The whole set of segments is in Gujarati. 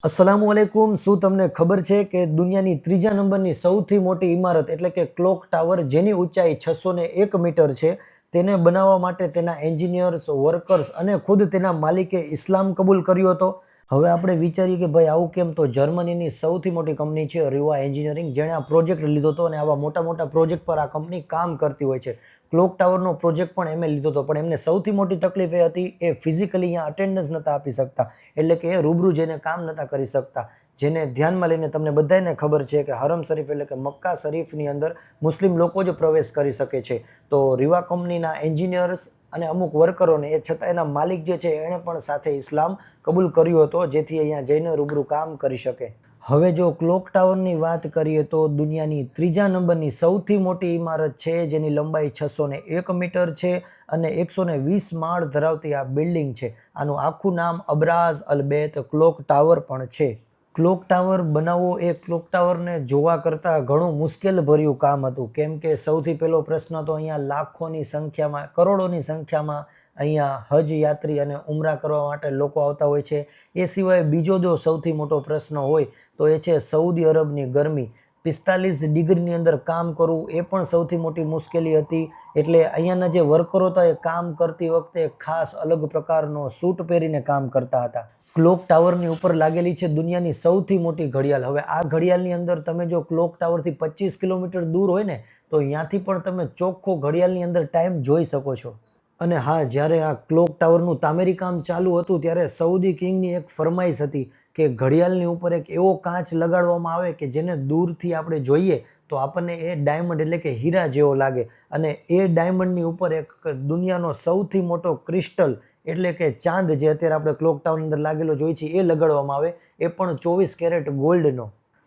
અસલામુઅલૈકુમ। શું તમને ખબર છે કે દુનિયાની ત્રીજા નંબરની સૌથી મોટી ઇમારત એટલે કે ક્લોક ટાવર, જેની ઊંચાઈ 601 મીટર છે, તેને બનાવવા માટે તેના એન્જિનિયર્સ, વર્કર્સ અને ખુદ તેના માલિકે ઇસ્લામ કબૂલ કર્યો હતો? હવે આપણે વિચારીએ કે ભાઈ આવું કેમ? તો જર્મનીની સૌથી મોટી કંપની છે રીવા એન્જિનિયરિંગ, જેણે આ પ્રોજેક્ટ લીધો હતો અને આવા મોટા મોટા પ્રોજેક્ટ પર આ કંપની કામ કરતી હોય છે. ક્લોક ટાવરનો પ્રોજેક્ટ પણ એમણે લીધો હતો, પણ એમને સૌથી મોટી તકલીફ એ હતી, એ ફિઝિકલી અહીંયા અટેન્ડન્સ નહોતા આપી શકતા, એટલે કે એ રૂબરૂ જઈને કામ નહોતા કરી શકતા. જેને ધ્યાનમાં લઈને તમને બધાને ખબર છે કે હરમ શરીફ એટલે કે મક્કા શરીફની અંદર મુસ્લિમ લોકો જ પ્રવેશ કરી શકે છે. તો રીવા કંપનીના એન્જિનિયર્સ અને અમુક વર્કરોને, એ છતાં એના માલિક જે છે એણે પણ સાથે ઇસ્લામ કબૂલ કર્યો હતો, જેથી અહીંયા જઈને રૂબરૂ કામ કરી શકે. હવે જો ક્લોક ટાવરની વાત કરીએ તો દુનિયાની ત્રીજા નંબરની સૌથી મોટી ઇમારત છે, જેની લંબાઈ 601 મીટર છે અને 120 માળ ધરાવતી આ બિલ્ડિંગ છે. આનું આખું નામ અબરાઝ અલ-બૈત ક્લોક ટાવર પણ છે. ક્લોક ટાવર બનાવવો એ ક્લોક ટાવરને જોવા કરતાં ઘણું મુશ્કેલ ભર્યું કામ હતું, કેમ કે સૌથી પહેલો પ્રશ્ન તો અહીંયા લાખોની સંખ્યામાં, કરોડોની સંખ્યામાં અહીંયા હજ યાત્રી અને ઉમરા કરવા માટે લોકો આવતા હોય છે. એ સિવાય બીજો જો સૌથી મોટો પ્રશ્ન હોય તો એ છે સઉદી અરબની ગરમી. 45 ડિગ્રીની અંદર કામ કરવું એ પણ સૌથી મોટી મુશ્કેલી હતી. એટલે અહીંયાના જે વર્કરો હતા એ કામ કરતી વખતે ખાસ અલગ પ્રકારનો સૂટ પહેરીને કામ કરતા હતા. ક્લોક ટાવરની ઉપર લાગેલી છે દુનિયાની સૌથી મોટી ઘડિયાળ. હવે આ ઘડિયાળની અંદર તમે જો ક્લોક ટાવરથી 25 કિલોમીટર દૂર હોય ને, તો અહીંયાથી પણ તમે ચોખ્ખો ઘડિયાળની અંદર ટાઈમ જોઈ શકો છો. અને હા, જ્યારે આ ક્લોક ટાવરનું તામેરી કામ ચાલુ હતું ત્યારે સઉદી કિંગની એક ફરમાઈશ હતી કે ઘડિયાળની ઉપર એક એવો કાચ લગાડવામાં આવે કે જેને દૂરથી આપણે જોઈએ તો આપણને એ ડાયમંડ એટલે કે હીરા જેવો લાગે. અને એ ડાયમંડની ઉપર એક દુનિયાનો સૌથી મોટો ક્રિસ્ટલ એટલે કે ચાંદ, જે અત્યારે આપણે ક્લોક ટાવરની અંદર લાગેલો જોઈએ છીએ, એ લગાડવામાં આવે, એ પણ 24 કેરેટ ગોલ્ડનો.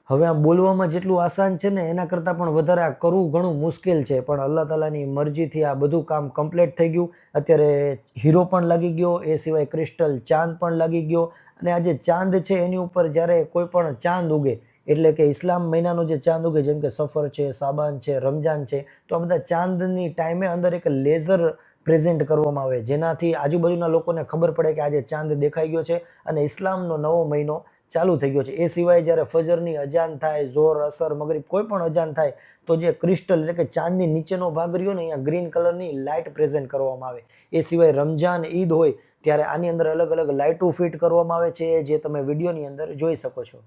હવે આ બોલવામાં જેટલું આસાન છે ને, એના કરતાં પણ વધારે આ કરવું ઘણું મુશ્કેલ છે, પણ અલ્લાહ તાલાની મરજીથી આ બધું કામ કમ્પ્લીટ થઈ ગયું. અત્યારે હીરો પણ લાગી ગયો, એ સિવાય ક્રિસ્ટલ ચાંદ પણ લાગી ગયો. અને આ જે ચાંદ છે એની ઉપર જ્યારે કોઈ પણ ચાંદ ઉગે, એટલે કે ઇસ્લામ મહિનાનો જે ચાંદ ઉગે, જેમ કે સફર છે, સાબાન છે, રમજાન છે, તો આ બધા ચાંદની ટાઈમે અંદર એક લેઝર પ્રેઝન્ટ કરવામાં આવે, જેનાથી આજુબાજુના લોકોને ખબર પડે કે આજે ચાંદ દેખાઈ ગયો છે અને ઇસ્લામનો નવો મહિનો ચાલુ થઈ ગયો છે. એ સિવાય જ્યારે ફજરની અજાન થાય, ઝોર, અસર, મગરિબ, કોઈ પણ અજાન થાય, તો જે ક્રિસ્ટલ એટલે કે ચાંદની નીચેનો ભાગ રહ્યો ને, અહીંયા ગ્રીન કલરની લાઇટ પ્રેઝન્ટ કરવામાં આવે. એ સિવાય રમજાન, ઈદ હોય ત્યારે આની અંદર અલગ અલગ લાઇટો ફિટ કરવામાં આવે છે, જે તમે વિડીયોની અંદર જોઈ શકો છો.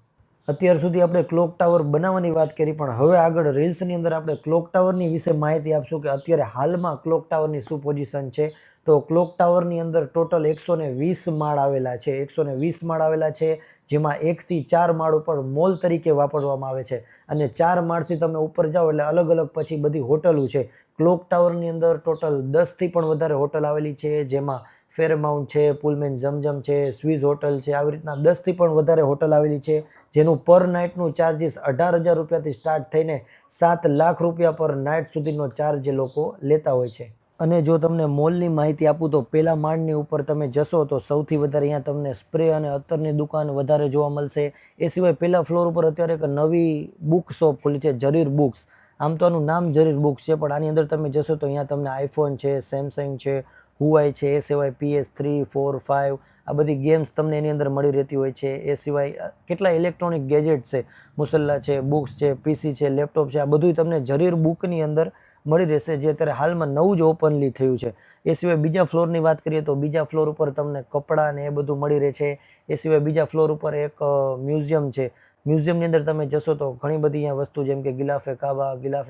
અત્યાર સુધી આપણે ક્લોક ટાવર બનાવવાની વાત કરી, પણ હવે આગળ રીલ્સની અંદર આપણે ક્લોક ટાવરની વિશે માહિતી આપશું કે અત્યારે હાલમાં ક્લોક ટાવરની શું પોઝિશન છે. તો ક્લોક ટાવરની અંદર ટોટલ 120 માળ આવેલા છે. 120 માળ આવેલા છે, જેમાં 1 થી 4 માળ ઉપર મોલ તરીકે વાપરવામાં આવે છે. અને 4 માળથી તમે ઉપર જાઓ એટલે અલગ અલગ પછી બધી હોટલો છે. ક્લોક ટાવરની અંદર ટોટલ 10 થી પણ વધારે હોટલ આવેલી છે, જેમાં ફેરમાઉન્ટ છે, પુલમેન ઝમઝમ છે, સ્વીઝ હોટલ છે, આવી રીતના 10 થી પણ વધારે હોટલ આવેલી છે, જેનું પર નાઇટનું ચાર્જિસ 18,000 રૂપિયાથી સ્ટાર્ટ થઈને 7 લાખ રૂપિયા પર નાઇટ સુધીનો ચાર્જ એ લોકો લેતા હોય છે. અને જો તમને મોલની માહિતી આપું તો પહેલા માળની ઉપર તમે જશો તો સૌથી વધારે અહીંયા તમને સ્પ્રે અને અત્તરની દુકાન વધારે જોવા મળશે. એ સિવાય પહેલા ફ્લોર ઉપર અત્યારે એક નવી બુક શોપ ખુલી છે, જરીર બુક્સ. આમ તો આનું નામ જરીર બુક્સ છે, પણ આની અંદર તમે જશો તો અહીંયા તમને આઈફોન છે, સેમસંગ છે, હુઆઈ છે, એ સિવાય PS3, 4, 5 આ બધી ગેમ્સ તમને એની અંદર મળી રહેતી હોય છે. એ સિવાય કેટલા ઇલેક્ટ્રોનિક ગેજેટ્સ છે, મુસલ્લા છે, બુક્સ છે, PC છે, લેપટોપ છે, આ બધું તમને જરીર બુકની અંદર મળી રહેશે, જે અત્યારે હાલમાં નવું જ ઓપનલી થયું છે. એ સિવાય બીજા ફ્લોરની વાત કરીએ તો બીજા ફ્લોર ઉપર તમને કપડાં ને એ બધું મળી રહે છે. એ સિવાય બીજા ફ્લોર ઉપર એક મ્યુઝિયમ છે. મ્યુઝિયમની અંદર તમે જશો તો ઘણી બધી અહીંયા વસ્તુ, જેમ કે ગિલાફે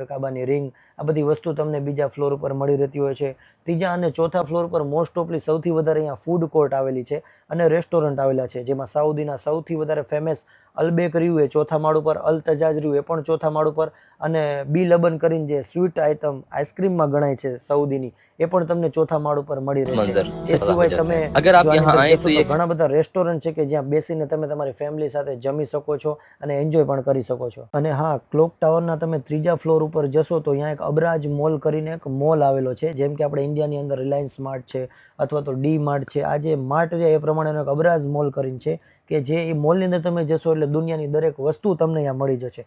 કાબાની રિંગ, આ બધી વસ્તુ તમને બીજા ફ્લોર ઉપર મળી રહેતી હોય છે. ત્રીજા અને ચોથા ફ્લોર પર મોસ્ટ ઓફલી સૌથી વધારે અહીંયા ફૂડ કોર્ટ આવેલી છે અને રેસ્ટોરન્ટ આવેલા છે, જેમાં સાઉદીના સૌથી વધારે ફેમસ અલબેક રહ્યું એ ચોથા માળ ઉપર, અલ તજાજ રહ્યું એ પણ ચોથા માળ ઉપર, અને બી લબન કરીને જે સ્વીટ આઇટમ આઈસ્ક્રીમમાં ગણાય છે સઉદીની, એ પણ તમને ચોથા માળ ઉપર મળી રહે છે. એ સિવાય તમે જો આની અંદર જશો તો ઘણા બધા રેસ્ટોરન્ટ છે કે જ્યાં બેસીને તમે તમારી ફેમિલી સાથે જમી શકો છો અને એન્જોય પણ કરી શકો છો. અને હા, ક્લોક ટાવરના તમે ત્રીજા ફ્લોર ઉપર જશો તો અહીંયા એક અબરાજ મોલ કરીને એક મોલ આવેલો છે, જેમ કે આપણે ઇન્ડિયાની અંદર રિલાયન્સ માર્ટ છે અથવા તો ડી માર્ટ છે. આ જે માર્ટ છે એ પ્રમાણેનો એક અબરાજ મોલ કરીને છે, કે જે એ મોલની અંદર તમે જશો એટલે દુનિયાની દરેક વસ્તુ તમને અહીંયા મળી જશે.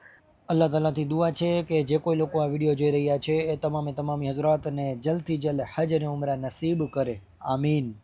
અલ્લાહ તાલાથી દુઆ છે કે જે કોઈ લોકો આ વિડીયો જોઈ રહ્યા છે એ તમામે તમામ હઝરાતને જલ્દથી જલ્દ હજ અને ઉમરા નસીબ કરે. આમીન.